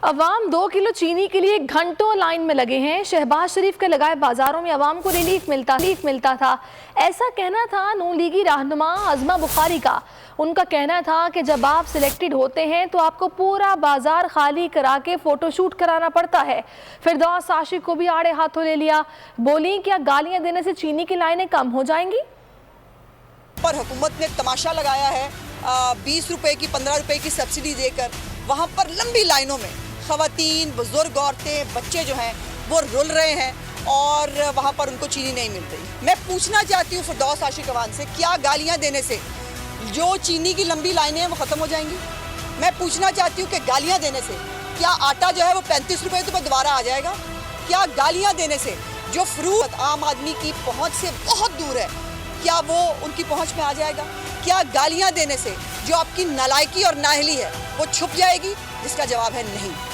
अवाम 2 kilo चीनी के लिए घंटों लाइन में लगे हैं। शहबाज शरीफ के लगाए बाजारों में अवाम को रिलीफ मिलता था। ऐसा कहना था नून लीगी रहनुमा अज़मा बुखारी का। उनका कहना था कि जब आप सिलेक्टेड होते हैं तो आपको पूरा बाजार खाली करा के फोटोशूट कराना पड़ता है। फिरदौस आशिक को भी आड़े हाथों ले लिया। बोली क्या गालियां देने से चीनी की लाइनें कम हो जाएंगी? पर हुकूमत ने तमाशा लगाया है 20 रुपए की 15 रुपए की सब्सिडी देकर वहाँ पर लंबी लाइनों में ख़वातीन, बुजुर्ग, औरतें, बच्चे जो हैं वो रुल रहे हैं और वहाँ पर उनको चीनी नहीं मिल रही। मैं पूछना चाहती हूँ फिरदौस आशिक अवान से, क्या गालियाँ देने से जो चीनी की लंबी लाइनें हैं वो ख़त्म हो जाएंगी? मैं पूछना चाहती हूँ कि गालियाँ देने से क्या आटा जो है वो 35 रुपये तो दोबारा आ जाएगा? क्या गालियाँ देने से जो फ्रूट आम आदमी की पहुँच से बहुत दूर है क्या वो उनकी पहुँच में आ जाएगा? क्या गालियाँ देने से जो आपकी नालायकी और नाअहली है वो छुप जाएगी? जिसका जवाब है नहीं।